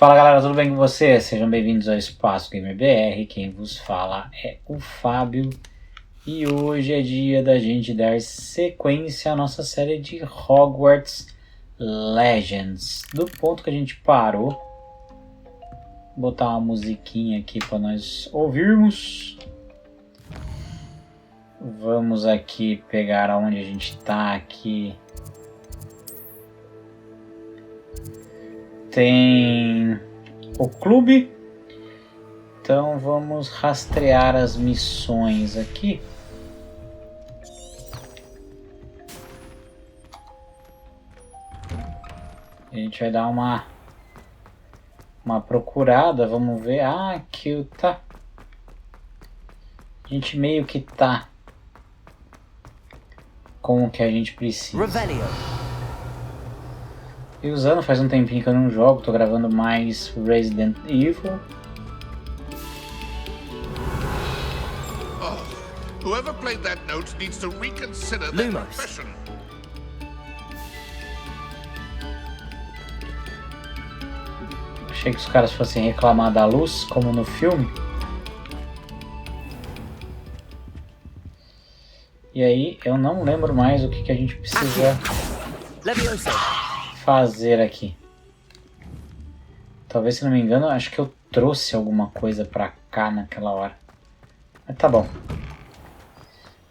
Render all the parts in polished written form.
Fala galera, tudo bem com vocês? Sejam bem-vindos ao Espaço Gamer BR, quem vos fala é o Fábio e hoje é dia da gente dar sequência à nossa série de Hogwarts Legends. Do ponto que a gente parou, vou botar uma musiquinha aqui para nós ouvirmos. Vamos aqui pegar aonde a gente está aqui. Tem o clube, então vamos rastrear as missões aqui. A gente vai dar uma procurada, vamos ver. Ah, aqui tá. A gente meio que tá com o que a gente precisa. E usando, faz um tempinho que eu não jogo, tô gravando mais Resident Evil. Whoever played that note needs to reconsider their profession. Achei que os caras fossem reclamar da luz, como no filme. E aí, eu não lembro mais o que a gente precisa fazer aqui. Talvez, se não me engano, acho que eu trouxe alguma coisa pra cá naquela hora. Mas tá bom.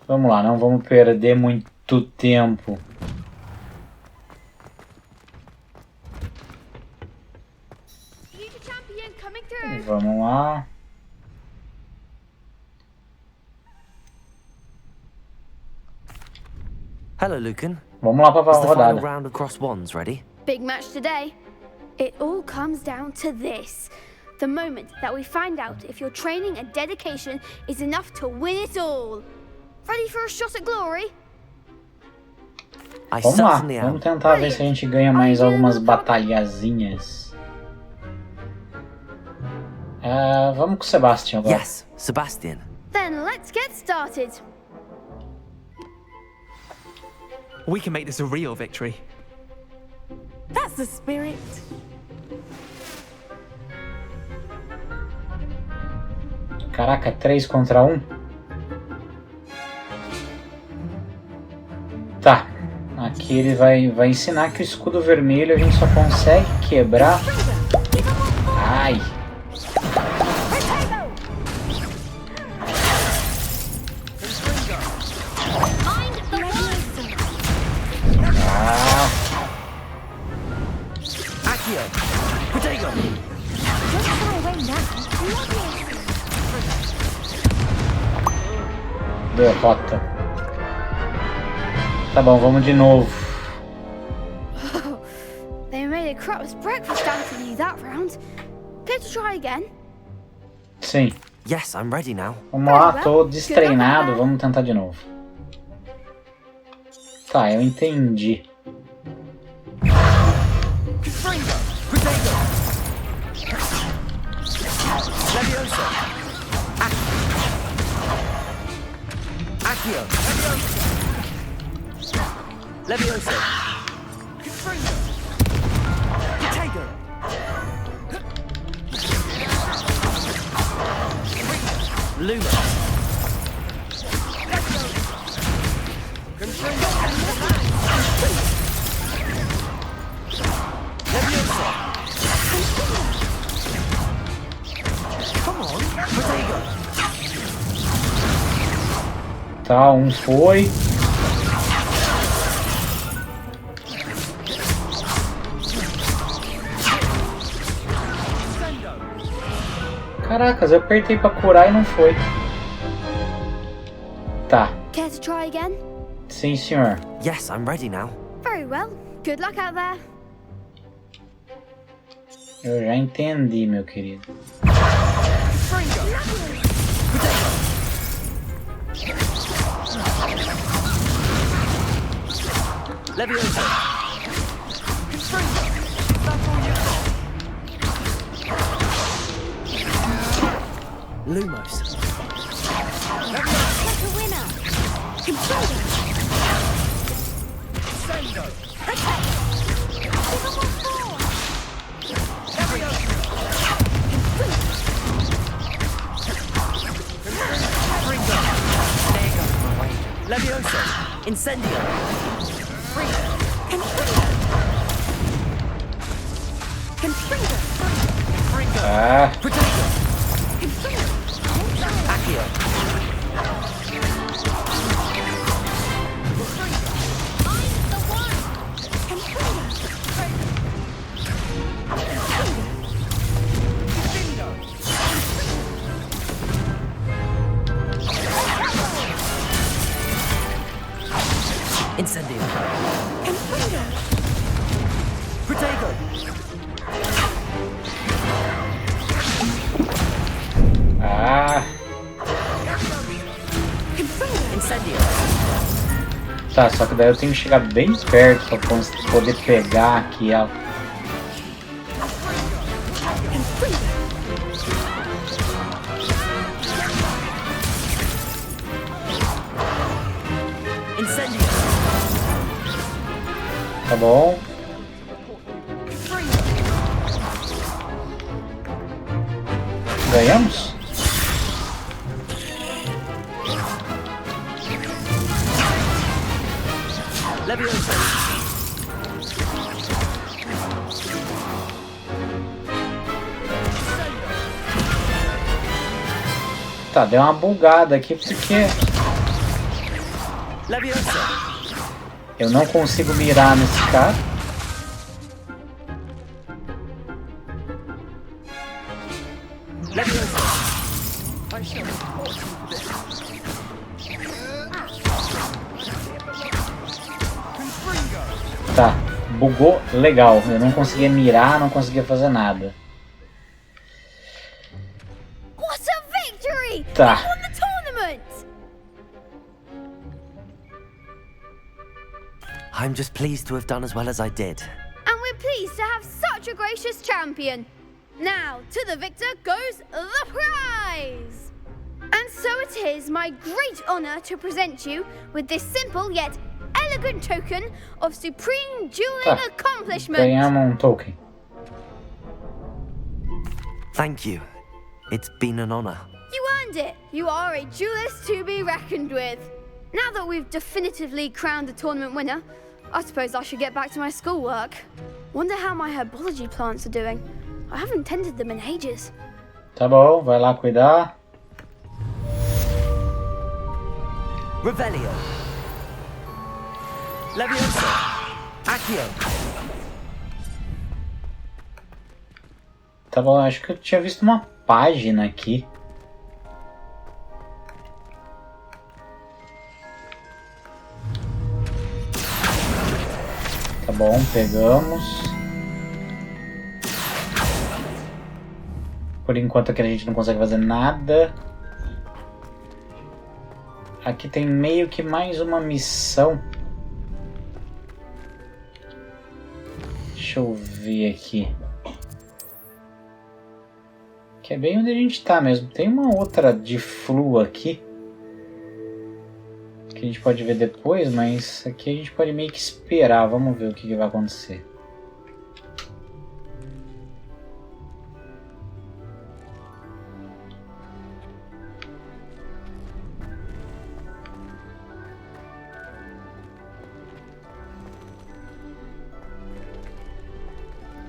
Vamos lá, não vamos perder muito tempo. Vamos lá. Hello, Lucan. Vamos lá para a rodada. Round of cross wands ready? Big match today. It all comes down to this. The moment that we find out if your training and dedication is enough to win it all. Ready for a shot at glory? Vamos lá, vamos tentar ver se a gente ganha mais algumas batalhazinhas. Vamos com o Sebastian agora. Yes, Sebastian. Then let's get started. We can make this a real victory. That's the spirit. Caraca, 3 contra 1? Tá. Aqui ele vai ensinar que o escudo vermelho a gente só consegue quebrar. Ai. Derrota. Tá bom, vamos de novo. They made a crap's breakfast out of you that round. Care to try again? Sim. Yes, I'm ready now. Vamos lá, tô destreinado, vamos tentar de novo. Tá, eu entendi. Levioso. Luma. Tá, um foi. Caracas, eu apertei pra curar e não foi. Tá. Care to try again? Sim, senhor. Yes, I'm ready now. Very well. Good luck out there. Eu já entendi, meu querido. Levioso. Lumos. Like a winner. Control. Attack. Give them all four. Levioso. Incendio. Ah, Protego. Accio. Incendio. Protego. ah. Incendio. Tá, só que daí eu tenho que chegar bem perto pra poder pegar aqui ela. Incendio. Tá bom? Ganhamos? Levioso. Tá, deu uma bugada aqui porque Levioso. eu não consigo mirar nesse cara. Levioso. Tá, bugou legal. Eu não conseguia mirar, não conseguia fazer nada. What a victory! Tá. We won the tournament! I'm just pleased to have done as well as I did. And we're pleased to have such a gracious champion. Now, to the victor goes the prize! And so it is my great honor to present you with this simple yet elegant token of supreme dueling Tá, accomplishment. ganhamos token. Thank you. It's been an honor. You earned it. You are a duelist to be reckoned with. Now that we've definitively crowned the tournament winner, I suppose I should get back to my schoolwork. Wonder how my herbology plants are doing. I haven't tended them in ages. Tá bom, vai lá cuidar. Revelio. Levioso. Accio. Tá bom, acho que eu tinha visto uma página aqui. Tá bom, pegamos. Por enquanto aqui a gente não consegue fazer nada. Aqui tem meio que mais uma missão. Deixa eu ver aqui. Que é bem onde a gente tá mesmo. Tem uma outra de flu aqui. Que a gente pode ver depois, mas aqui a gente pode meio que esperar. Vamos ver o que vai acontecer.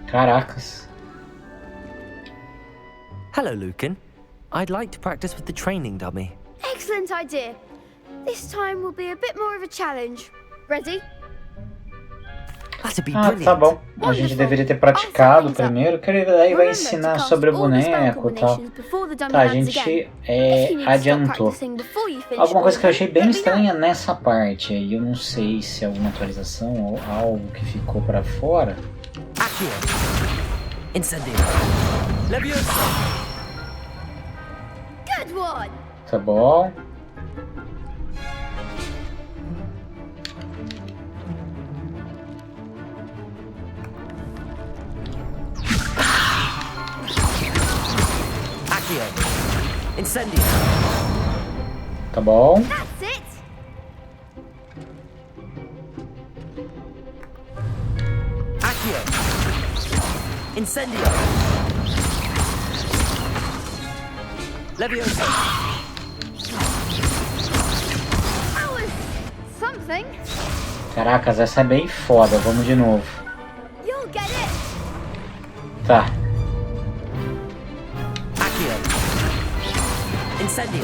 Caracas. Hello, Lucan. I'd like to practice with the training dummy. Excellent idea. This time will be a bit more of a challenge. Ready? That'd be Ah, brilliant. tá bom. A gente deveria ter praticado primeiro, que ele daí vai ensinar sobre o boneco e tal. Tá, a gente adiantou. Alguma coisa que eu achei bem estranha nessa parte aí, eu não sei se é alguma atualização ou algo que ficou pra fora. Accio. Incendio. Levioso. Good one. Tá bom. Accio. Incendio. Tá bom. That's it. Accio. Incendio. Levioso. That was something. Caracas, essa é bem foda. Vamos de novo. You'll get it. Tá. Accio. Incendio.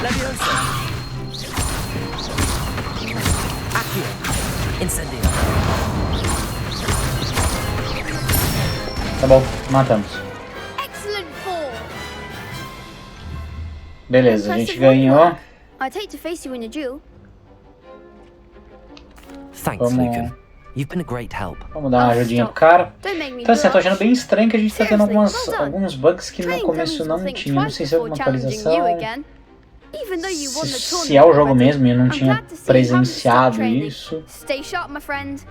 Leviosa. Accio. Incendio. Tá bom, matamos. Excellent ball. Beleza, a gente ganhou. I'd hate to face you in a duel. Thanks, Vamos- Lucan. You've been a great help. Vamos dar uma ajudinha pro cara. Don't make me Então assim, eu tô blush. achando bem estranho que a gente tá tendo Seriously, well done. alguns bugs que no Train começo dummies não will think tinha. Não twice sei se é before alguma challenging you atualização. again. Even though you won the Se tournament é o jogo already, mesmo e eu não I'm tinha glad to see you haven't stopped presenciado training. isso. Stay sharp, my friend.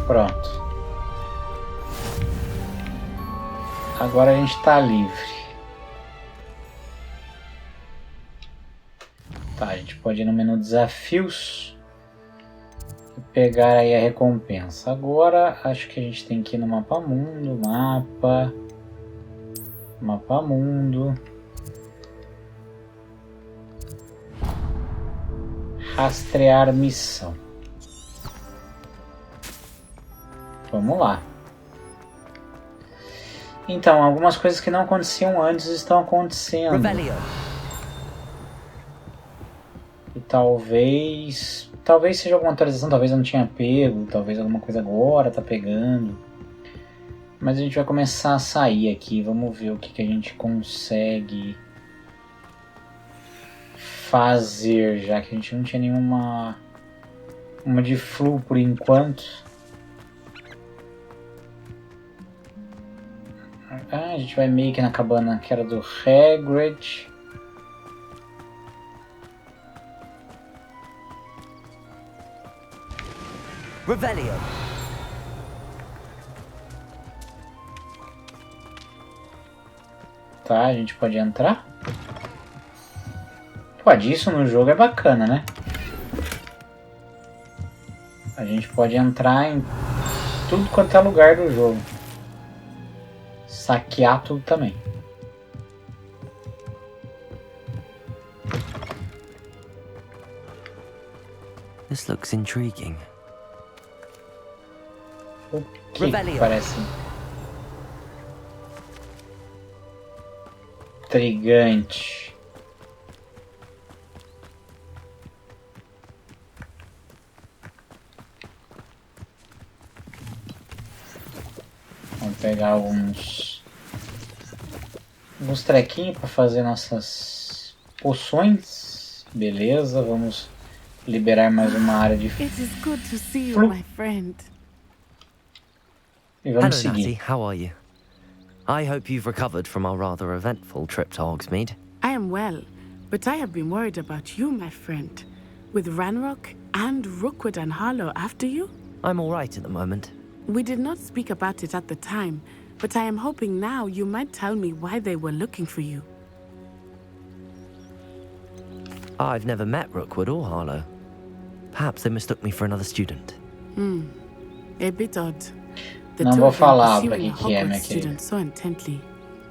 Pronto. Agora a gente tá livre. Tá, a gente pode ir no menu desafios e pegar aí a recompensa. Agora acho que a gente tem que ir no mapa mundo, mapa mundo, rastrear missão. Vamos lá. Então, algumas coisas que não aconteciam antes estão acontecendo. Revelio. E talvez seja alguma atualização, talvez eu não tinha pego, talvez alguma coisa agora tá pegando. Mas a gente vai começar a sair aqui, vamos ver o que a gente consegue fazer, já que a gente não tinha nenhuma uma de flu por enquanto. Ah, a gente vai meio que na cabana que era do Hagrid. Revelio. Tá, a gente pode entrar? Pode, isso no jogo é bacana, né? A gente pode entrar em tudo quanto é lugar do jogo. Saquear tudo também. This looks intriguing. O que Revelio. parece intrigante? Vamos pegar alguns trequinhos para fazer nossas poções. Beleza, vamos liberar mais uma área de It is good to see you, Flu. my friend. e vamos Hello, Natty. seguir. How are you? I hope you've recovered from our rather eventful trip to Hogsmeade. I am well, but I have been worried about you, my friend. With Ranrock and Rookwood and Harlow after you? I'm all right at the moment. We did not speak about it at the time, but I am hoping now you might tell me why they were looking for you. I've never met Rookwood or Harlow. Perhaps they mistook me for another student. A bit odd. The Não two vou of them falar pra pursuing a quem que é, minha Hogwarts querida. student so intently.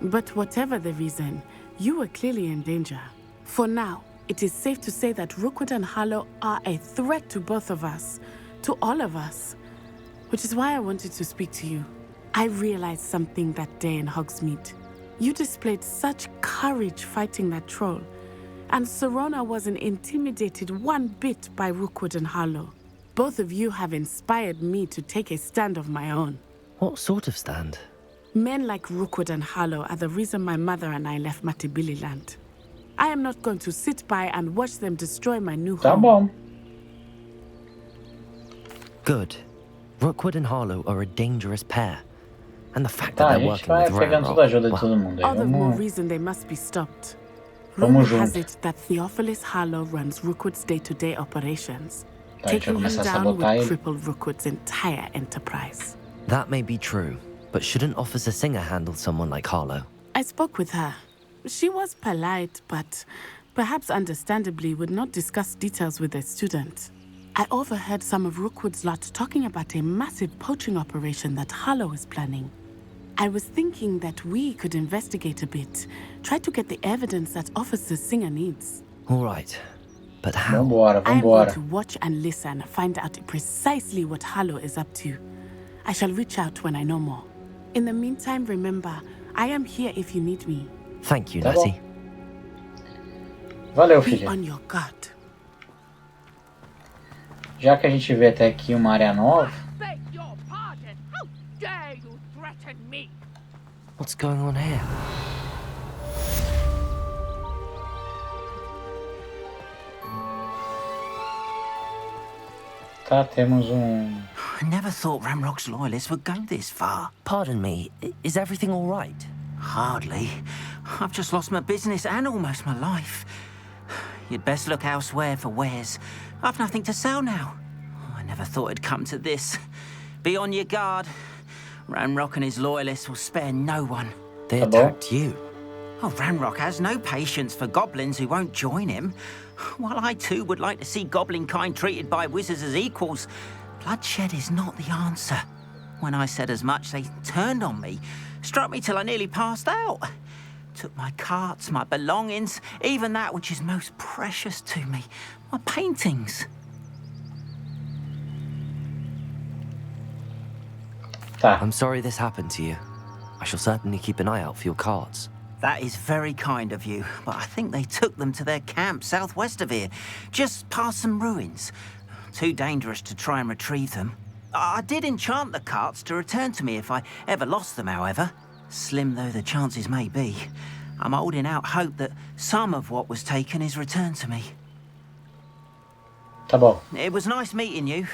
But whatever the reason, you were clearly in danger. For now, it is safe to say that Rookwood and Harlow are a threat to both of us, to all of us. Which is why I wanted to speak to you. I realized something that day in Hogsmeade. You displayed such courage fighting that troll, and Serona wasn't intimidated one bit by Rookwood and Harlow. Both of you have inspired me to take a stand of my own. What sort of stand? Men like Rookwood and Harlow are the reason my mother and I left Matibili land. I am not going to sit by and watch them destroy my new Tá home. bom. Good. Rookwood and Harlow are a dangerous pair. And the fact Tá, that a they're gente working vai with pegando toda a ajuda de Ranrock, todo mundo aí. All the more Vamos, reason they must be stopped. Vamos Rumor has junto. it that Theophilus Harlow runs Rookwood's day-to-day operations. Tá, a gente vai Taking him começar a down sabotar would ele. cripple Rookwood's entire enterprise. that may be true, but shouldn't Officer Singer handle someone like Harlow? I spoke with her. She was polite, but perhaps understandably would not discuss details with a student. I overheard some of Rookwood's lot talking about a massive poaching operation that Harlow is planning. I was thinking that we could investigate a bit. Try to get the evidence that Officer Singer needs. All right. But how? Vambora, I am going vambora. to watch and listen, find out precisely what Harlow is up to. I shall reach out when I know more. In the meantime, remember, I am here if you need me. Thank you, Tá bom. Natty. Valeu, Be filha. on your guard. Já que a gente vê até aqui uma área nova, Beg your pardon. How dare you threaten me? What's going on here? tá, temos I never thought Ramrock's loyalists would go this far. Pardon me, is everything all right? Hardly. I've just lost my business and almost my life. You'd best look elsewhere for wares. I've nothing to sell now. I never thought it'd come to this. Be on your guard. Ramrock and his loyalists will spare no one. They Tá bom. attacked you. Oh, Ramrock has no patience for goblins who won't join him. While I too would like to see goblin kind treated by wizards as equals, bloodshed is not the answer. When I said as much, they turned on me, struck me till I nearly passed out. Took my carts, my belongings, even that which is most precious to me, my paintings. Tá. I'm sorry this happened to you. I shall certainly keep an eye out for your cards. That is very kind of you, but I think they took them to their camp southwest of here, just past some ruins. Too dangerous to try and retrieve them. I did enchant the carts to return to me if I ever lost them, however. Slim though the chances may be, I'm holding out hope that some of what was taken is returned to me. Tá bom. It was nice meeting you.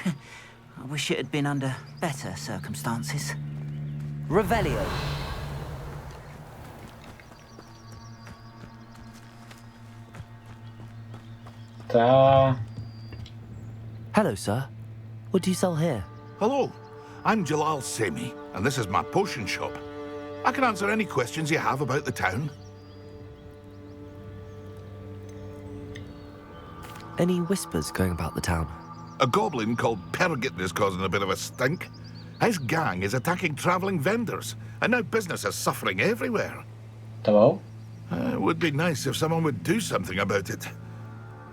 I wish it had been under better circumstances. Revelio. Tá. Hello, sir. What do you sell here? Hello, I'm Jalal Semi, and this is my potion shop. I can answer any questions you have about the town. Any whispers going about the town? A goblin called Pergit is causing a bit of a stink. His gang is attacking travelling vendors, and now business is suffering everywhere. Tá bom. It would be nice if someone would do something about it.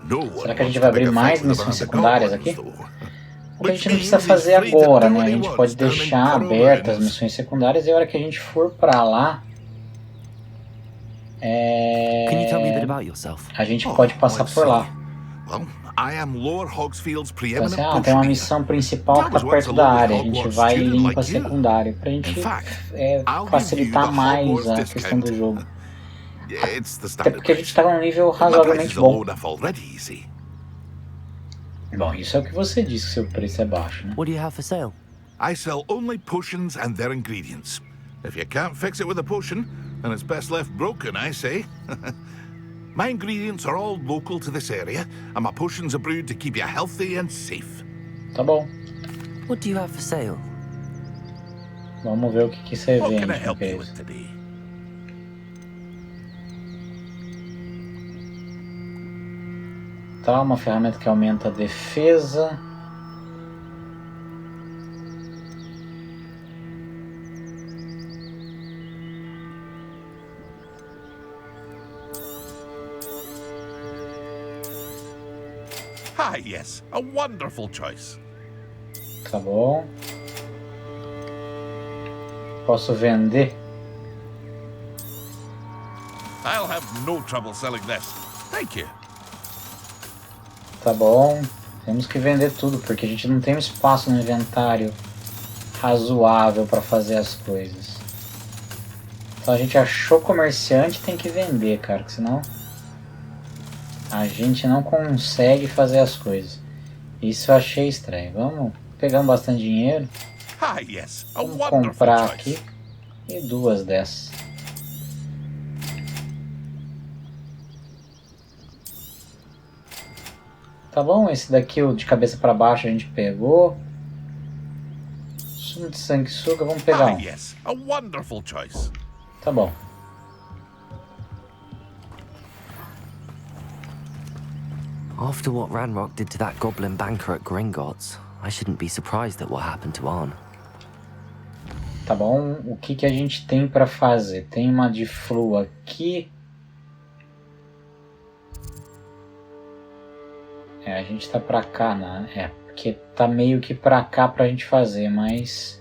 No one Será que a wants gente to vai pick abrir a mais fight with a missões band of secundárias goblins, aqui? though. O que a gente não precisa fazer agora, né? A gente pode deixar abertas as missões secundárias e a hora que a gente for pra lá, Can you tell me a bit about yourself? a gente pode passar por lá. Well, I am Lord Hogsfield's Então, preeminent assim, tem uma potioneer. missão principal que tá perto da área. A gente vai e limpa a secundária pra gente facilitar mais a questão do jogo. It's the Até standard porque a gente tá num nível My prices razoavelmente are low bom. enough already, you see. Bom, isso é o que você disse, que seu preço é baixo, né? What do you have for sale? I sell only potions and their ingredients. If you can't fix it with a potion, then it's best left broken, I say. My ingredients are all local to this area, and my potions are brewed to keep you healthy and safe. Tá bom. What do you have for sale? Vamos ver o que você What vende. can I help com you isso. with today? Tá, uma ferramenta que aumenta a defesa. Ah, yes, a wonderful choice. Tá bom. Posso vender? I'll have no trouble selling this. Thank you. Tá bom. Temos que vender tudo, porque a gente não tem um espaço no inventário razoável para fazer as coisas. Então a gente achou comerciante, tem que vender, cara, que senão a gente não consegue fazer as coisas. Isso eu achei estranho. Vamos pegar bastante dinheiro. Ah, yes, a Vamos wonderful comprar choice. aqui e duas dessas. Tá bom, esse daqui, o de cabeça para baixo, a gente pegou. Sumo de sanguessuga, vamos pegar Ah, um. yes, a wonderful choice. Tá bom. After what Ranrock did to that goblin banker at Gringotts, I shouldn't be surprised at what happened to Arn. Tá bom? O que que a gente tem pra fazer? Tem uma de flu aqui. A gente tá pra cá, né? Porque tá meio que pra cá pra gente fazer, mas...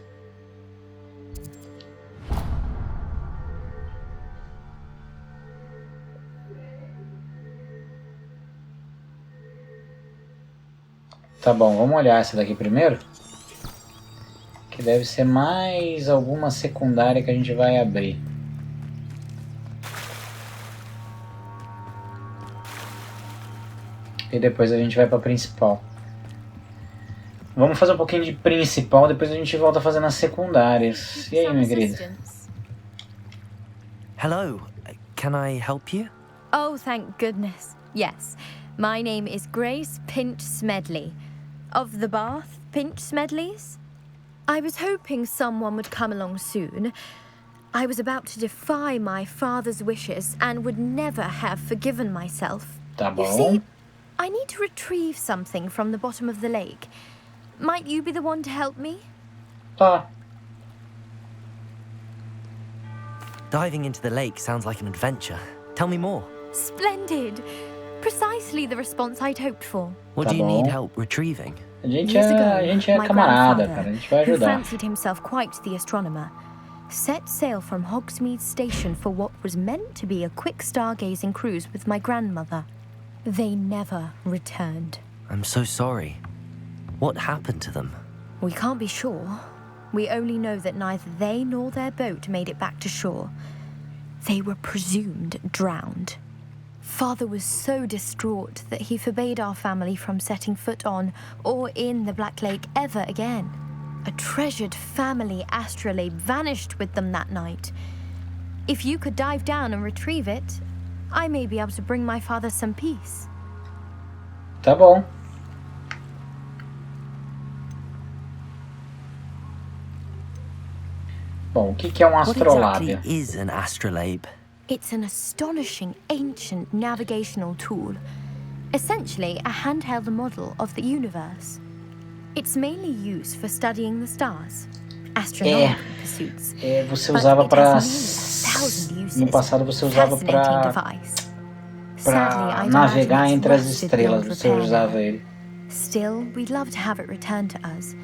Tá bom, vamos olhar essa daqui primeiro. Que deve ser mais alguma secundária que a gente vai abrir. E depois a gente vai pra principal. Vamos fazer um pouquinho de principal, depois a gente volta fazendo as secundárias. E aí, minha querida? Hello. Can I help you? Oh, thank goodness. Yes. My name is Grace Pinch Smedley. Of the Bath Pinch Smedleys? I was hoping someone would come along soon. I was about to defy my father's wishes and would never have forgiven myself. Tá bom. You see, I need to retrieve something from the bottom of the lake. Might you be the one to help me? Tá. Diving into the lake sounds like an adventure. Tell me more. Splendid. Precisely the response I'd hoped for. What Tá do you bom. need help retrieving? A gente Years ago, é my camarada, grandfather, cara. A gente vai who ajudar. fancied himself quite the astronomer, set sail from Hogsmeade Station for what was meant to be a quick stargazing cruise with my grandmother. They never returned. I'm so sorry. What happened to them? We can't be sure. We only know that neither they nor their boat made it back to shore. They were presumed drowned. Father was so distraught that he forbade our family from setting foot on or in the Black Lake ever again. A treasured family astrolabe vanished with them that night. If you could dive down and retrieve it, I may be able to bring my father some peace. Tá bom. Bom, o que que é um What astrolábio? exactly is an astrolabe? It's an astonishing ancient navigational tool. Essentially, a handheld model of the universe. It's mainly used for studying the stars, astronomical pursuits. Você But usava it para has nearly 1,000 uses. no passado você usava Fascinating para device. Sadly, I'd navegar imagine it's entre as rusted estrelas. beyond Você repair usava now. ele. Still, we'd love to have it returned to us.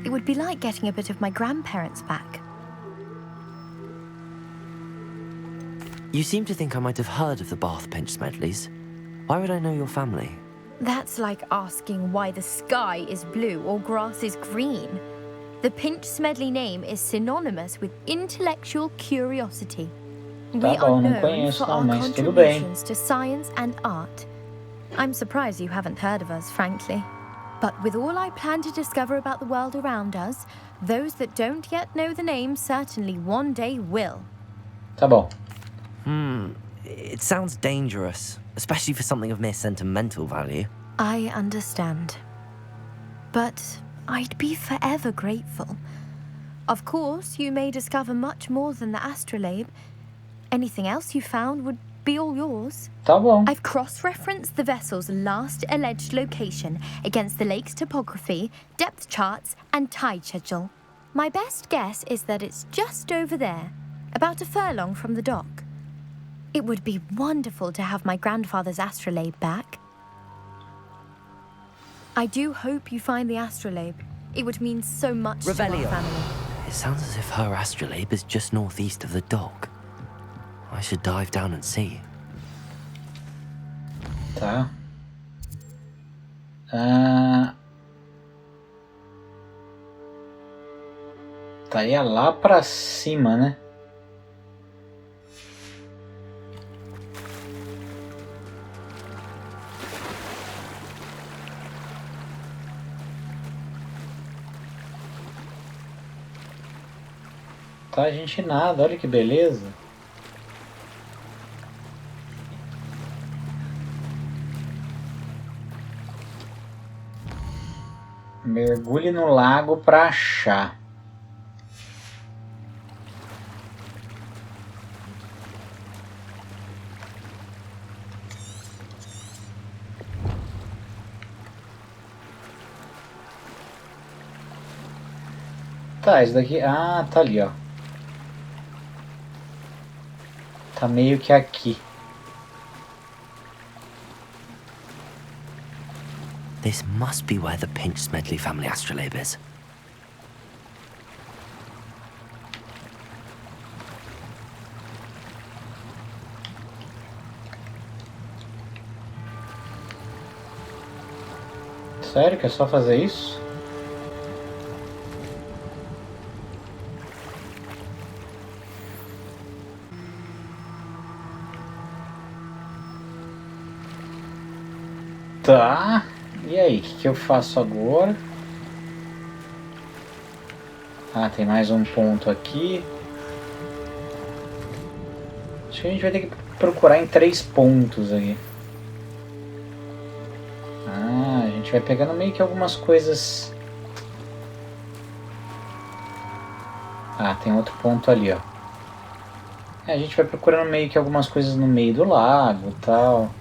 It would be like getting a bit of my grandparents back. You seem to think I might have heard of the Bath Pinch Smedleys. Why would I know your family? That's like asking why the sky is blue or grass is green. The Pinch Smedley name is synonymous with intellectual curiosity. We Tá bom, are não known conheço for não, our mas tudo bem. contributions to science and art. I'm surprised you haven't heard of us, frankly. But with all I plan to discover about the world around us, those that don't yet know the name certainly one day will. Tá bom. It sounds dangerous, especially for something of mere sentimental value. I understand. But I'd be forever grateful. Of course, you may discover much more than the astrolabe. Anything else you found would be all yours. Tá bom. I've cross-referenced the vessel's last alleged location against the lake's topography, depth charts, and tide schedule. My best guess is that it's just over there, about a furlong from the dock. It would be wonderful to have my grandfather's astrolabe back. I do hope you find the astrolabe. It would mean so much to our Revelio. family. It sounds as if her astrolabe is just northeast of the dock. I should dive down and see. Tá. Estaria lá pra cima, né? Tá, a gente nada, olha que beleza. Mergulhe no lago pra achar. Tá, isso daqui... Ah, tá ali, ó. Tá meio que aqui. This must be where the Pinch Smedley family astrolabe is. Sério que é só fazer isso? Tá. E aí, o que eu faço agora? Ah, tem mais um ponto aqui. Acho que a gente vai ter que procurar em 3 pontos aqui. Ah, a gente vai pegando meio que algumas coisas. Ah, tem outro ponto ali, ó. A gente vai procurando meio que algumas coisas no meio do lago e tal.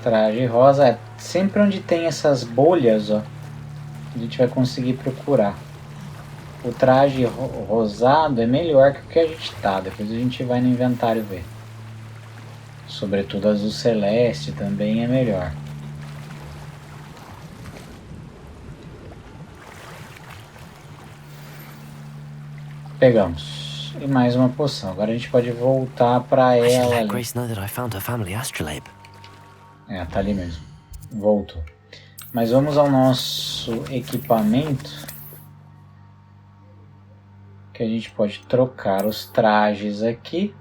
Traje rosa é sempre onde tem essas bolhas, ó. A gente vai conseguir procurar. O traje rosado é melhor que o que a gente tá. Depois a gente vai no inventário ver. Sobretudo azul celeste também é melhor. Pegamos. E mais uma poção. Agora a gente pode voltar pra I should ela let ali. Grace know that I found her family astrolabe. É, tá ali mesmo. Voltou. Mas vamos ao nosso equipamento. Que a gente pode trocar os trajes aqui.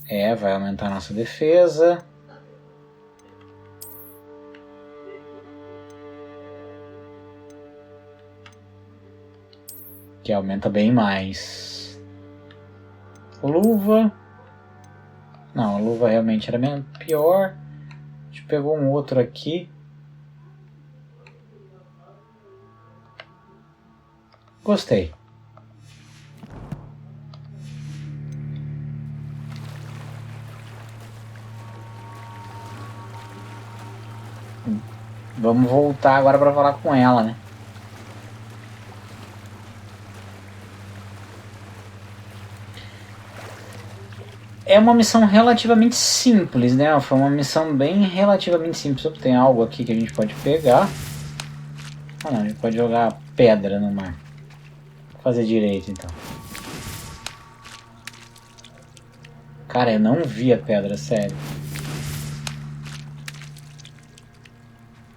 É, vai aumentar a nossa defesa. Que aumenta bem mais. Luva. Não, a luva realmente era pior. A gente pegou um outro aqui. Gostei. Vamos voltar agora para falar com ela, né? É uma missão relativamente simples, né? Foi uma missão bem relativamente simples. Tem algo aqui que a gente pode pegar. Ah não, a gente pode jogar pedra no mar. Vou fazer direito então. Cara, eu não vi a pedra, sério.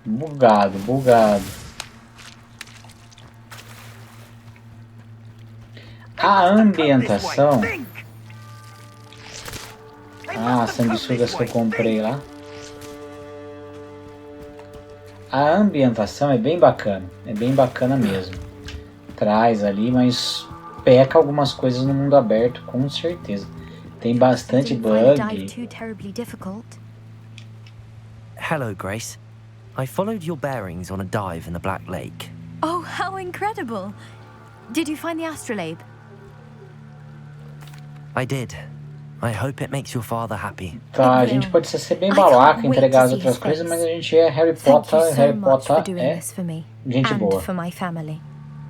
Bugado, bugado. A ambientação... Ah, as sanguessugas que eu comprei lá. A ambientação é bem bacana. É bem bacana mesmo. Traz ali, mas peca algumas coisas no mundo aberto, com certeza. Tem bastante bug. Hello, Grace. I followed your bearings on a dive in the Black Lake. Oh, how incredible! Did you find the astrolabe? I did. I hope it makes your father happy. Tá, a gente pode ser bem babaca, entregar as outras coisas, mas a gente é Harry Potter. Harry Potter é gente boa. For my family.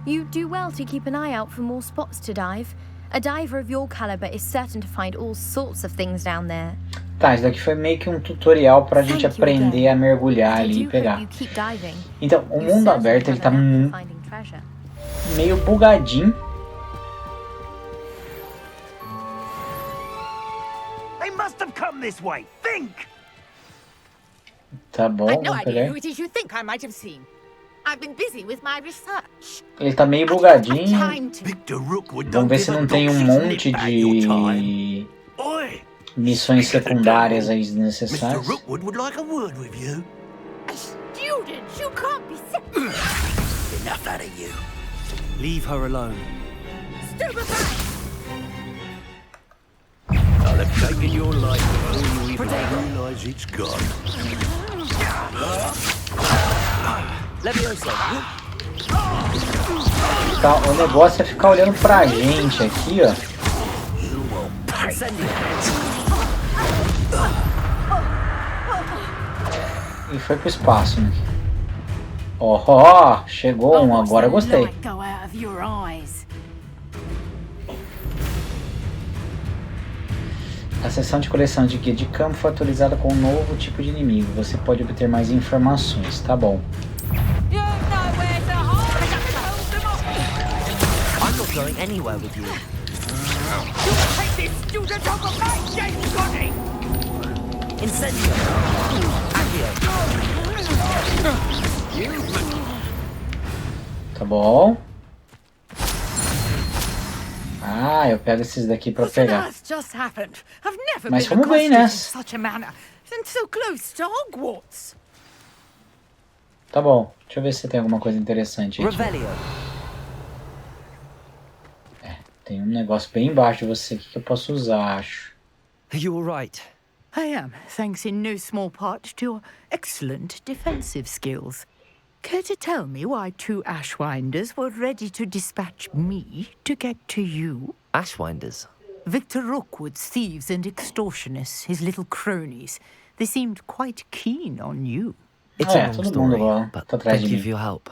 You do well to keep an eye out for more spots to dive. A diver of your caliber is certain to find all sorts of things down there. Tá, isso daqui foi meio que um tutorial pra gente aprender a mergulhar ali e pegar. Então, o mundo aberto ele tá meio bugadinho. Tá bom, vamos pegar. Ele tá meio bugadinho. Vamos ver se não tem um monte de missões secundárias aí desnecessárias. Leave her alone. I'll have taken your life before you even realize it's gone. Tá, o negócio é ficar olhando pra gente aqui, ó. E foi pro espaço, né? Oh, chegou um, agora eu gostei. Go out of your eyes. A seção de coleção de guia de campo foi atualizada com um novo tipo de inimigo. Você pode obter mais informações, tá bom. You know where to hide. I'm not going anywhere with you. You take this student over my James Gotti. Incendio. Accio. Tá bom. Ah, eu pego esses daqui pra pegar. Just happened. I've never Mas been vamos bem accosted in nessa. such a manner, and so close to Hogwarts. Tá bom, deixa eu ver se tem alguma coisa interessante aqui. Revelio. Tem um negócio bem embaixo de você aqui que eu posso usar, acho. You're right. I am, thanks in no small part to your excellent defensive skills. Care to tell me why 2 Ashwinders were ready to dispatch me to get to you? Ashwinders. Victor Rookwood's thieves and extortionists, his little cronies. They seemed quite keen on you. It's a long todo mundo story, lá but tá atrás thank de you mim. for your help.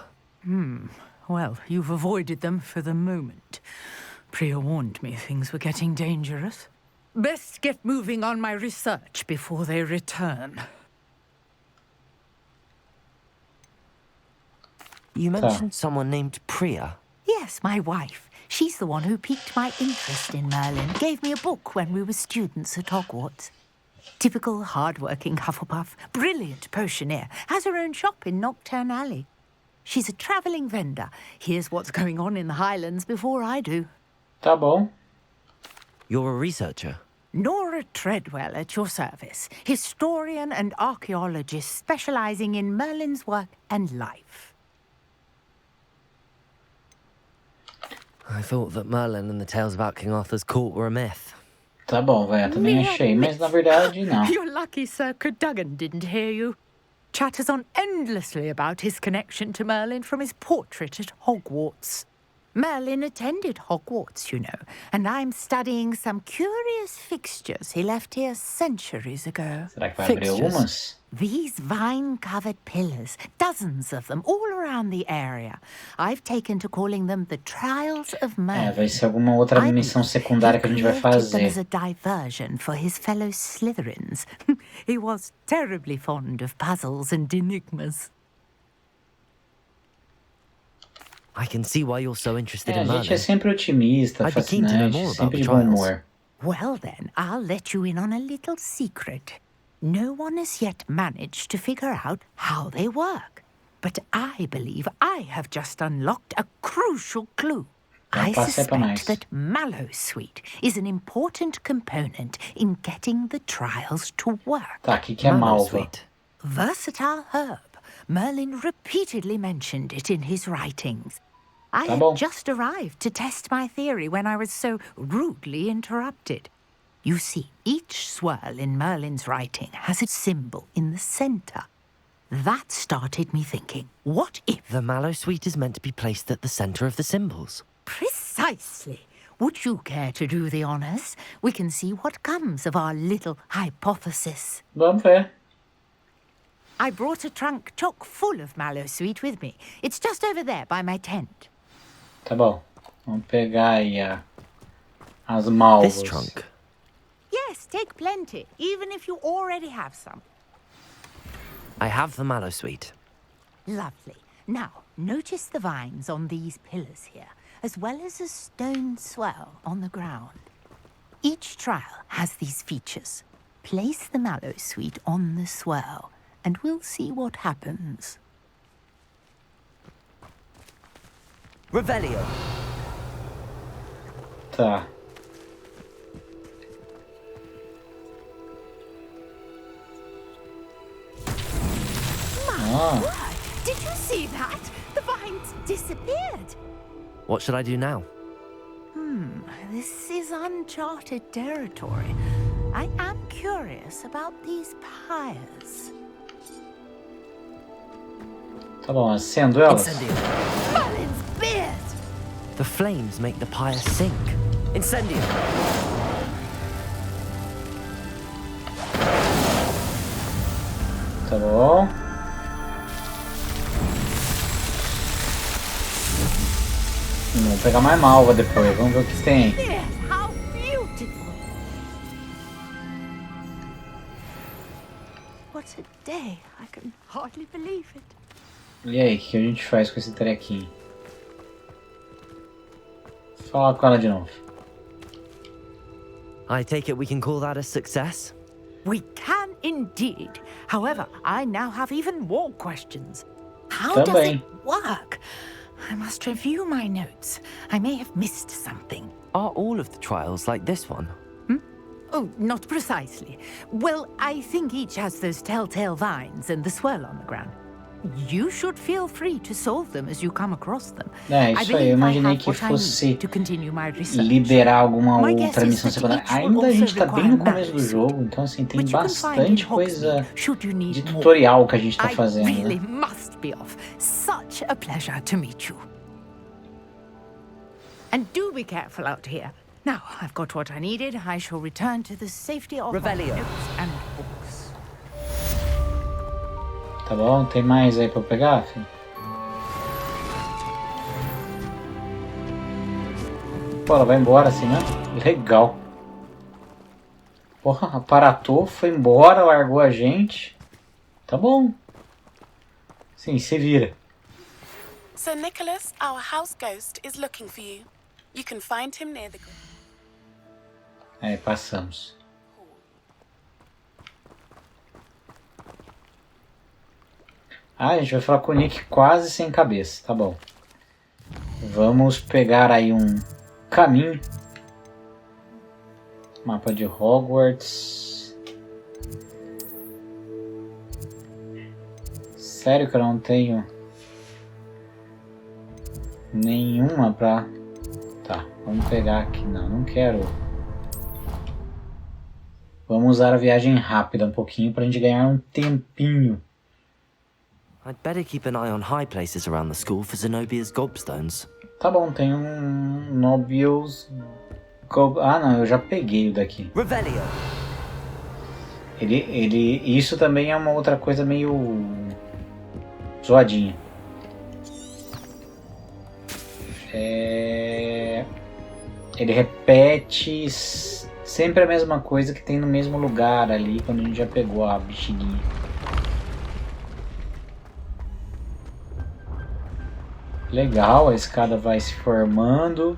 Well, you've avoided them for the moment. Priya warned me things were getting dangerous. Best get moving on my research before they return. You mentioned someone named Priya. Yes, my wife. She's the one who piqued my interest in Merlin. Gave me a book when we were students at Hogwarts. Typical hard-working Hufflepuff. Brilliant potioneer. Has her own shop in Nocturne Alley. She's a travelling vendor. Hears what's going on in the Highlands before I do. Tá bom. You're a researcher. Nora Treadwell at your service. Historian and archaeologist specialising in Merlin's work and life. I thought that Merlin and the tales about King Arthur's court were a myth. Tá bom, velho. Eu também achei, mas na verdade não. You're lucky Sir Cadogan didn't hear you. Chatters on endlessly about his connection to Merlin from his portrait at Hogwarts. Merlin attended Hogwarts, you know, and I'm studying some curious fixtures he left here centuries ago. Será que vai abrir algumas? These vine-covered pillars, dozens of them, all around the area. I've taken to calling them the Trials of Merlin. Vai ser alguma outra missão secundária que a gente vai fazer. As a diversion for his fellow Slytherins. He was terribly fond of puzzles and enigmas. I can see why you're so interested A in gente é Merlin. sempre otimista, I'd be keen to know fascinante, more about sempre the de bom trials. humor. Well then, I'll let you in on a little secret. No one has yet managed to figure out how they work. But I believe I have just unlocked a crucial clue. I suspect that Mallowsweet is an important component in getting the trials to work. Tá, que é malva? Versatile herb. Merlin repeatedly mentioned it in his writings. I Tá had bom. just arrived to test my theory when I was so rudely interrupted. You see, each swirl in Merlin's writing has a symbol in the center. That started me thinking, what if... The Mallowsweet is meant to be placed at the center of the symbols. Precisely. Would you care to do the honors? We can see what comes of our little hypothesis. Vamos ver. I brought a trunk chock full of Mallowsweet with me. It's just over there by my tent. Tá bom. Vamos pegar aí as malvas. This trunk. Yes, take plenty, even if you already have some. I have the Mallowsweet. Lovely. Now, notice the vines on these pillars here, as well as a stone swell on the ground. Each trial has these features. Place the Mallowsweet on the swell, and we'll see what happens. Revelio. Tá. Did you see that? The vines disappeared. What should I do now? This is uncharted territory. I am curious about these pyres. Tá bom, acendo elas. Incendio. Merlin's beard! The flames make the pyre sink. Incendio. Tá bom. Vamos pegar mais malva depois. Vamos ver o que tem. How beautiful! What a day! I can hardly believe it. E aí, o que a gente faz com esse trequinho? Fala com ela de novo. I take it we can call that a success? We can indeed. However, I now have even more questions. How does Também. it work? I must review my notes. I may have missed something. Are all of the trials like this one? Oh, not precisely. Well, I think each has those telltale vines and the swirl on the ground. You should feel free to solve them as you come across them. É, isso aí. Eu imaginei que fosse liberar alguma outra missão secundária. Ainda a gente tá bem no começo do jogo, então assim, tem bastante coisa de tutorial que a gente tá fazendo. I really must be off. Such a pleasure to meet you. And do be careful out here. Now, I've got what I needed. I shall return to the safety of my notes and books. Tá bom? Tem mais aí pra eu pegar, filho? Pô, ela vai embora assim, né? Legal. Porra, aparatou, foi embora, largou a gente. Tá bom. Sim, se vira. Sir Nicholas, our house ghost, is looking for you. You can find him near the... Aí, passamos. Ah, a gente vai falar com o Nick quase sem cabeça. Tá bom. Vamos pegar aí um caminho. Mapa de Hogwarts. Sério que eu não tenho nenhuma pra... Tá, vamos pegar aqui. Não quero. Vamos usar a viagem rápida um pouquinho pra gente ganhar um tempinho. I'd better keep an eye on high places around the school for Zenobia's gobstones. Tá bom, tem um Nobius... Ah, não, eu já peguei o daqui. Revelio. Isso também é uma outra coisa meio... zoadinha. Ele repete sempre a mesma coisa que tem no mesmo lugar ali quando a gente já pegou a bexiguinha. Legal, a escada vai se formando.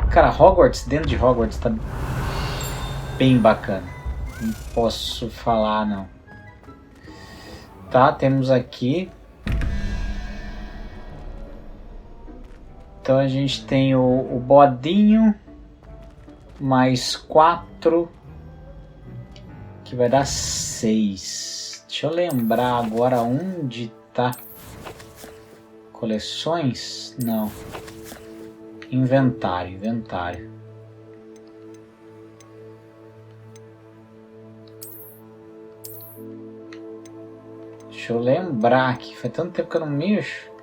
Cara, Hogwarts, dentro de Hogwarts tá bem bacana. Não posso falar, não. Tá, temos aqui. Então a gente tem o bodinho. Mais 4. Que vai dar 6. Deixa eu lembrar agora onde tá. Coleções? Não. Inventário. Deixa eu lembrar aqui. Faz tanto tempo que eu não mexo.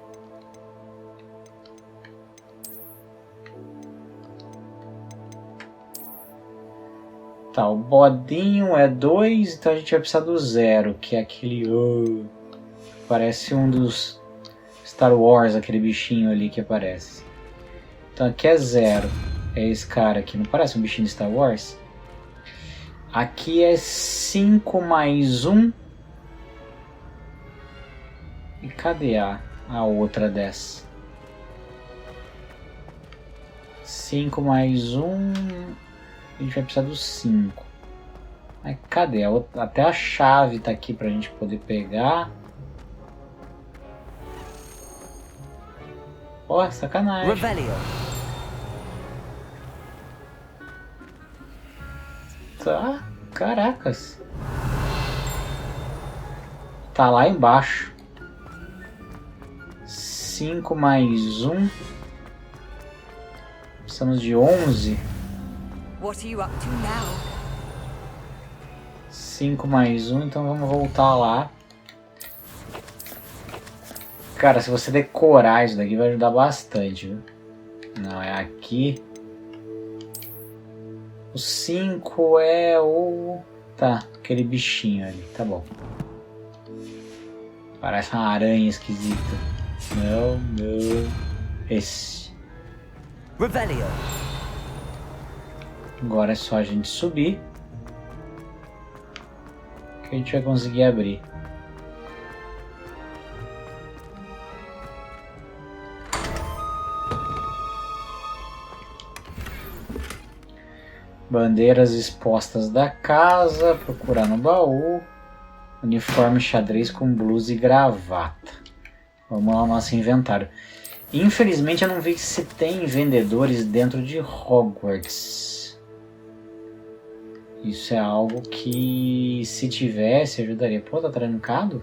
Tá, o bodinho é 2, então a gente vai precisar do 0, que é aquele... parece um dos Star Wars, aquele bichinho ali que aparece. Então aqui é 0, é esse cara aqui, não parece um bichinho de Star Wars? Aqui é 5 mais 1. E cadê a outra dessa? 5 mais 1... A gente vai precisar do 5. Mas cadê? Até a chave tá aqui pra gente poder pegar. Ó, sacanagem. Revelio. Tá, caracas. Tá lá embaixo. 5 mais 1. Precisamos de 11. What are you up to now? 5 mais 1, então vamos voltar lá. Cara, se você decorar isso daqui vai ajudar bastante, viu? Não, é aqui. O 5 é o... Tá, aquele bichinho ali, tá bom. Parece uma aranha esquisita. Não. Esse. Revelio. Agora é só a gente subir que a gente vai conseguir abrir. Bandeiras expostas da casa, procurar no baú, uniforme xadrez com blusa e gravata. Vamos lá no nosso inventário. Infelizmente eu não vi se tem vendedores dentro de Hogwarts. Isso é algo que, se tivesse, ajudaria. Pô, tá trancado?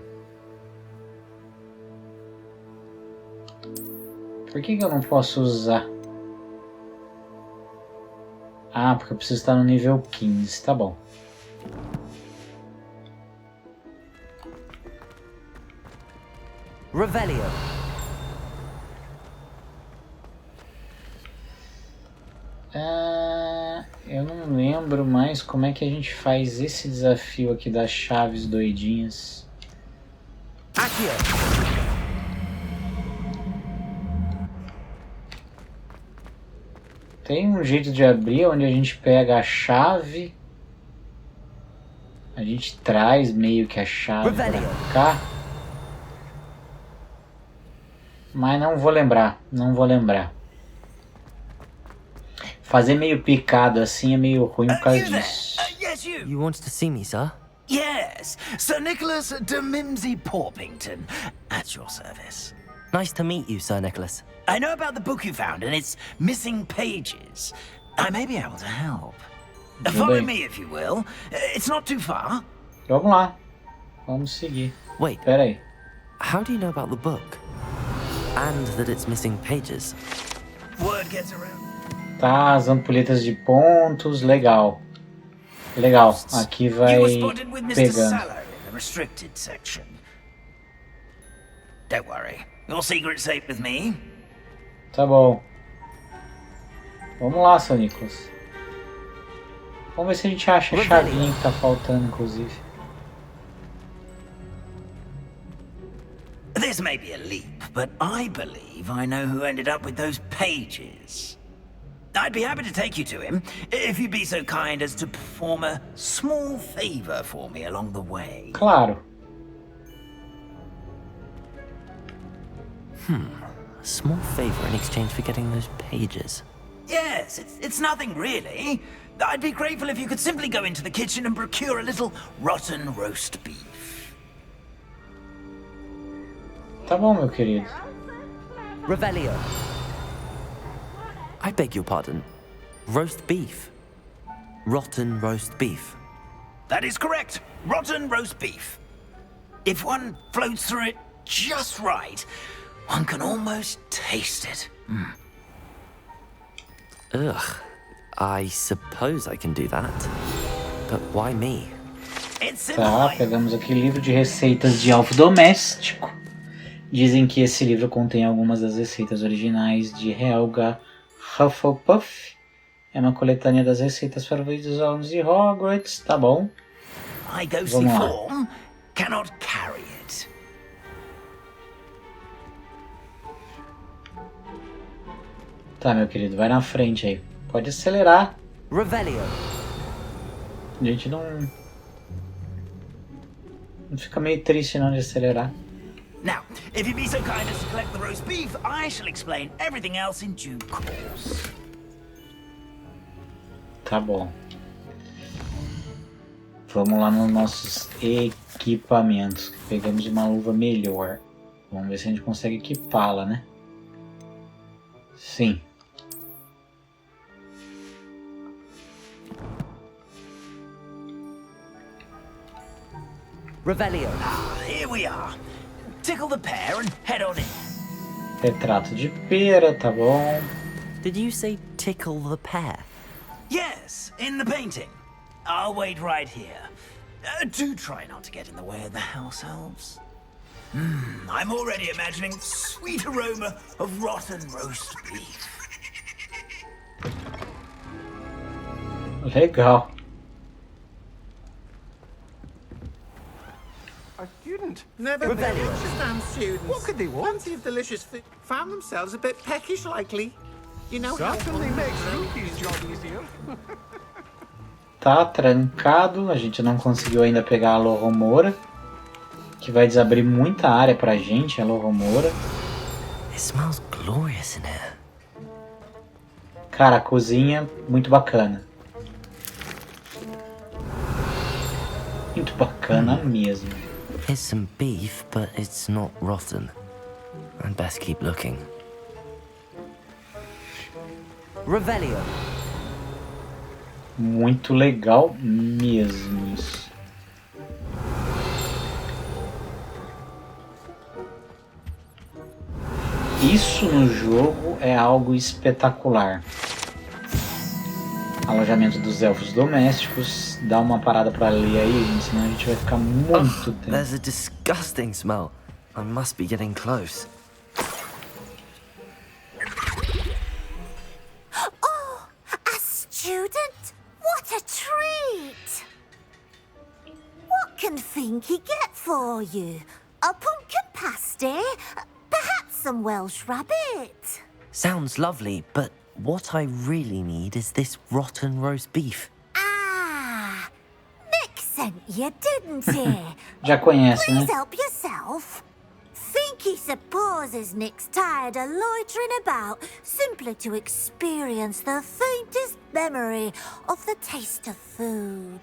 Por que eu não posso usar? Ah, porque eu preciso estar no nível 15, tá bom. Revelio. Eu não lembro mais como é que a gente faz esse desafio aqui das chaves doidinhas. Aqui. Tem um jeito de abrir onde a gente pega a chave, a gente traz meio que a chave pra cá, mas não vou lembrar. Fazer meio picado assim é meio ruim por causa disso. Yes, you. You wanted to see me, sir? Yes, Sir Nicholas de Mimsy Porpington, at your service. Nice to meet you, Sir Nicholas. I know about the book you found and its missing pages. I may be able to help. Follow me, if you will. It's not too far. Vamos lá. Vamos seguir. Wait. Pera aí. How do you know about the book? And that it's missing pages? Word gets around. Tá, as ampulhetas de pontos, legal. Legal, aqui vai You were spotted with Mr. pegando. Sallow in the restricted section. Don't worry, your secret's safe with me. Tá bom. Vamos lá, seu Nicholas. Vamos ver se a gente acha a chavinha que tá faltando, inclusive. This may be a leap, but I believe I know who ended up with those pages. I'd be happy to take you to him, if you'd be so kind as to perform a small favor for me along the way. Claro. A small favor in exchange for getting those pages. Yes, it's nothing really. I'd be grateful if you could simply go into the kitchen and procure a little rotten roast beef. Tá bom, meu querido. Revelio. I beg your pardon. Roast beef. Rotten roast beef. That is correct. Rotten roast beef. If one floats through it just right, one can almost taste it. Ugh. I suppose I can do that. But why me? It's in Tá, mine. pegamos aqui livro de receitas de elfo doméstico. Dizem que esse livro contém algumas das receitas originais de Helga Hufflepuff. É uma coletânea das receitas favoritas dos alunos de Hogwarts. Tá bom. My ghostly Vamos lá. form cannot carry it. Tá, meu querido, vai na frente aí. Pode acelerar. Revelio. A gente não fica meio triste não de acelerar. Now, if you be so kind as to collect the roast beef, I shall explain everything else in due course. Tá bom. Vamos lá nos nossos equipamentos. Pegamos uma luva melhor. Vamos ver se a gente consegue equipá-la, né? Sim. Revelio. Here we are. Tickle the pear and head on in. Retrato de pera, tá bom. Did you say tickle the pear? Yes, in the painting. I'll wait right here. Do try not to get in the way of the house elves. I'm already imagining sweet aroma of rotten roast beef. Legal. A student. Never been a student. What could they want? Plenty of delicious food. Found themselves a bit peckish, likely. You know, certainly makes Ruby's job easier. Tá trancado, a gente não conseguiu ainda pegar a Loromora, que vai desabrir muita área pra gente, a Loromora. It smells glorious in here. Cara, a cozinha, muito bacana. Muito bacana mesmo. Here's some beef, but it's not rotten. I'd best keep looking. Revelio. Muito legal mesmo isso. Isso no jogo é algo espetacular. Alojamento dos elfos domésticos. Dá uma parada pra ler aí, gente, senão a gente vai ficar muito tempo. There's a disgusting smell. I must be getting close. Oh, a student? What a treat! What can Finky get for you? A pumpkin pasty? Perhaps some Welsh rabbit? Sounds lovely, but what I really need is this rotten roast beef. Ah, Nick sent you, didn't he? Já conhece, né? Please help yourself. Finky supposes Nick's tired of loitering about simply to experience the faintest memory of the taste of food.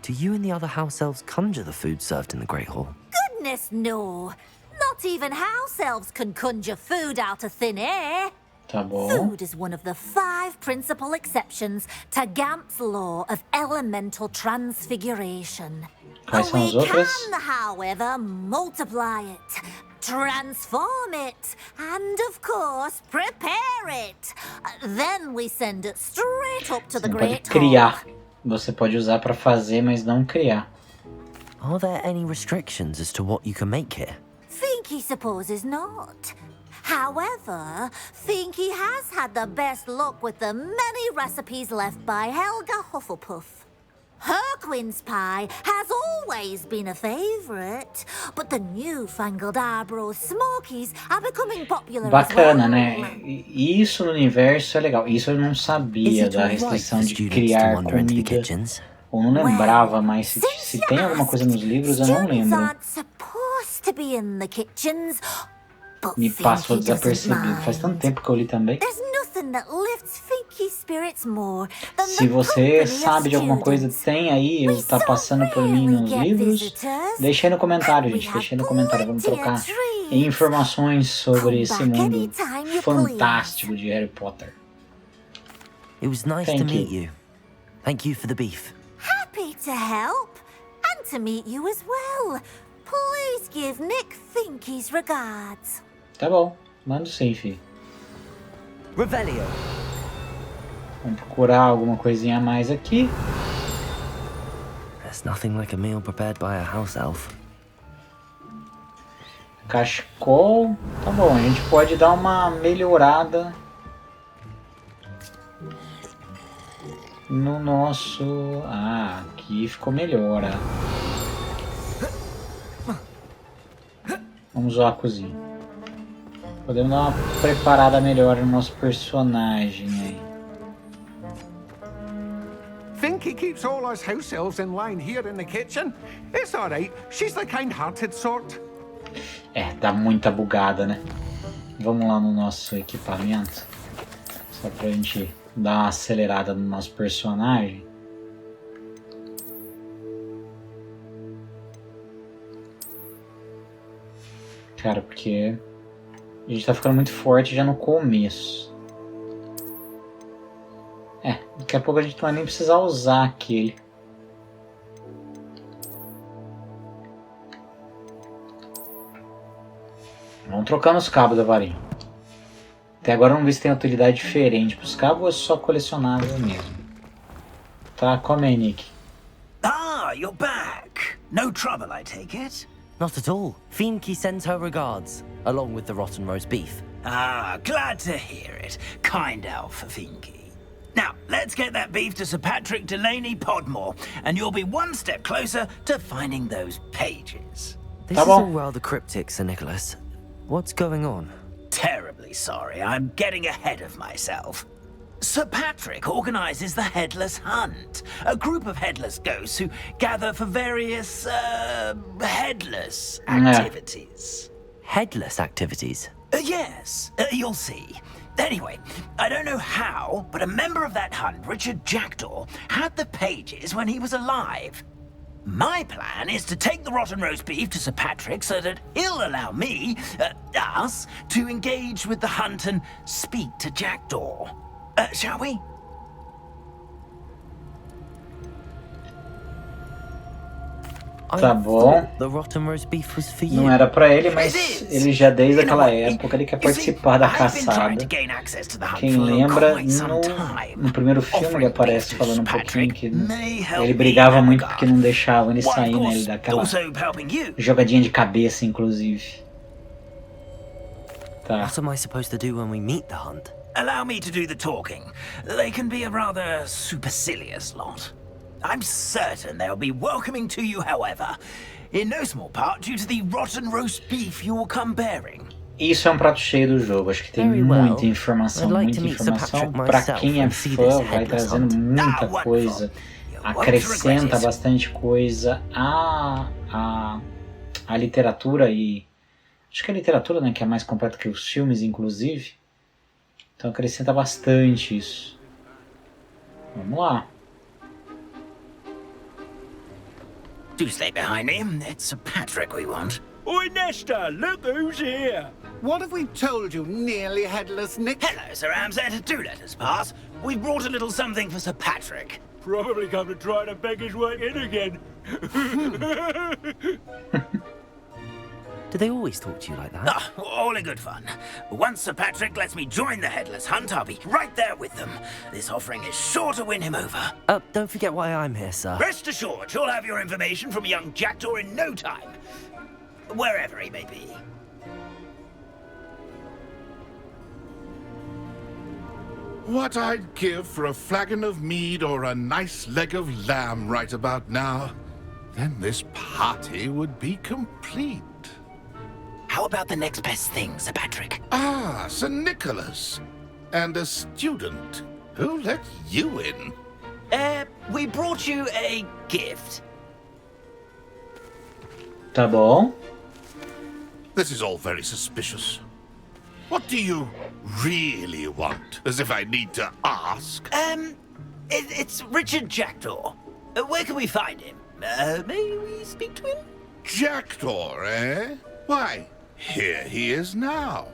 Do you and the other house elves conjure the food served in the Great Hall? Goodness, no. Not even house elves can conjure food out of thin air. Tá bom. Food is one of the 5 principal exceptions to Gamp's law of elemental transfiguration. Quais são as We outras? can, however, multiply it, transform it, and of course, prepare it. Then we send it straight up to Você the não pode Great criar. Hall. Você pode usar pra fazer, mas não criar. Are there any restrictions as to what you can make here? Finky supposes not. However, Finky has had the best luck with the many recipes left by Helga Hufflepuff. Her quince pie has always been a favorite, but the newfangled Arbroath Smokies are becoming popular Bacana, as well. né? Isso no universo é legal. Isso eu não sabia da restrição de criar comida. Ou não lembrava, mas se tem alguma coisa nos livros, eu não Students lembro. aren't supposed to be in the kitchens, but Me passou Finky doesn't desapercebido. mind. Faz tanto tempo que eu li também. There's nothing that lifts Finky's spirits more than Se the você company sabe of de alguma coisa, students. tem aí, eu tá passando por mim nos livros, deixa aí no comentário, gente. Deixa aí no comentário. Vamos trocar informações sobre esse mundo fantástico de Harry Potter. It was nice to meet you. Thank you for the beef. Happy to help, and to meet you as well. Please give Nick Finky's regards. Tá bom, mando sim, filho. Revelio. Vamos procurar alguma coisinha a mais aqui. There's nothing like a meal prepared by a house elf. Cachecol. Tá bom, a gente pode dar uma melhorada no nosso... Ah, aqui ficou melhor. Vamos usar a cozinha. Podemos dar uma preparada melhor no nosso personagem aí. Finky keeps all us house elves in line here in the kitchen. It's all right. She's the kind-hearted sort. É, dá muita bugada, né? Vamos lá no nosso equipamento. Só pra gente dar uma acelerada no nosso personagem. Cara, porque a gente tá ficando muito forte já no começo. É, daqui a pouco a gente não vai nem precisar usar aquele. Vamos trocando os cabos da varinha. Até agora eu não vi se tem utilidade diferente pros cabos ou é só colecionável mesmo. Tá, come aí, Nick. Ah, you're back. No trouble, I take it? Not at all. Finky sends her regards, along with the rotten roast beef. Ah, glad to hear it. Kind elf, Finky. Now, let's get that beef to Sir Patrick Delaney Podmore, and you'll be one step closer to finding those pages. This is all rather cryptic, Sir Nicholas. What's going on? sorry. I'm getting ahead of myself. Sir Patrick organizes the Headless Hunt, a group of headless ghosts who gather for various, headless activities. Headless activities? Yes, you'll see. Anyway, I don't know how, but a member of that hunt, Richard Jackdaw, had the pages when he was alive. My plan is to take the rotten roast beef to Sir Patrick so that he'll allow me, us, to engage with the hunt and speak to Jackdaw. Shall we? Tá bom. The rotten roast beef was for you. Não era pra ele, mas ele já desde aquela época ele quer participar da caçada. Quem lembra, no primeiro filme ele aparece falando um pouquinho que ele brigava muito porque não deixavam ele sair, né? Ele dá aquela jogadinha de cabeça, inclusive. Tá. What am I supposed to do when we meet the hunt? Allow me to do the talking. They can be a rather supercilious lot. I'm certain they'll be welcoming to you, however, in no small part due to the rotten roast beef you will come bearing. Isso é um prato cheio do jogo. Acho que tem muita informação, muita informação. Pra quem é fã, vai trazendo muita coisa. Acrescenta bastante coisa à literatura e... Acho que a literatura, né, que é mais completa que os filmes, inclusive. Então acrescenta bastante isso. Vamos lá. Do stay behind me. It's Sir Patrick we want. Oi, Nesta, look who's here. What have we told you, nearly headless Nick? Hello, Sir Ramsay. Do let us pass. We've brought a little something for Sir Patrick. Probably come to try to beg his way in again. Do they always talk to you like that? Oh, all in good fun. Once Sir Patrick lets me join the Headless Hunt, I'll be right there with them. This offering is sure to win him over. Don't forget why I'm here, sir. Rest assured, you'll have your information from young Jackdaw in no time. Wherever he may be. What I'd give for a flagon of mead or a nice leg of lamb right about now. Then this party would be complete. How about the next best thing, Sir Patrick? Ah, Sir Nicholas. And a student. Who let you in? We brought you a gift. Tá bom. This is all very suspicious. What do you really want? As if I need to ask. It's Richard Jackdaw. Where can we find him? May we speak to him? Jackdaw, eh? Why, here he is now.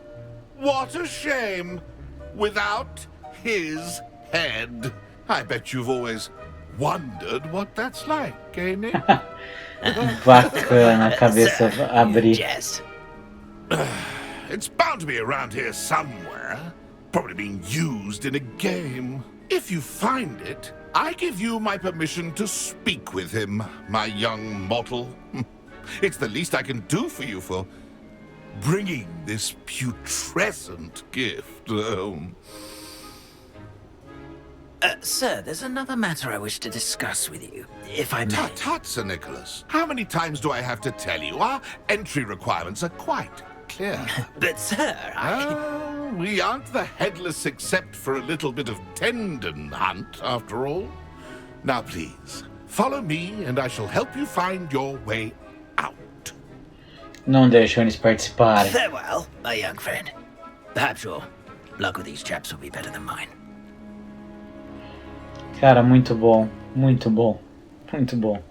What a shame. Without his head. I bet you've always wondered what that's like, eh, Nick? Bacana, a cabeça abrir. It's bound to be around here somewhere. Probably being used in a game. If you find it, I give you my permission to speak with him, my young mortal. It's the least I can do for you for bringing this putrescent gift home. Sir, there's another matter I wish to discuss with you, if I may. Tut, Sir Nicholas. How many times do I have to tell you? Our entry requirements are quite clear. But, sir, we aren't the headless except for a little bit of tendon hunt, after all. Now, please, follow me and I shall help you find your way out. Não deixam eles participarem. Farewell, my young friend. Perhaps your luck with these chaps will be better than mine. Cara, muito bom, muito bom, muito bom.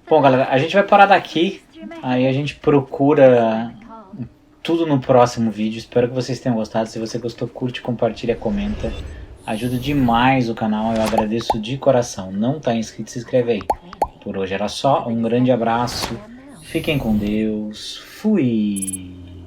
Bom, galera, a gente vai parar daqui. Aí a gente procura tudo no próximo vídeo. Espero que vocês tenham gostado. Se você gostou, curte, compartilha, comenta. Ajuda demais o canal, eu agradeço de coração. Não tá inscrito, se inscreve aí. Por hoje era só, um grande abraço. Fiquem com Deus. Fui!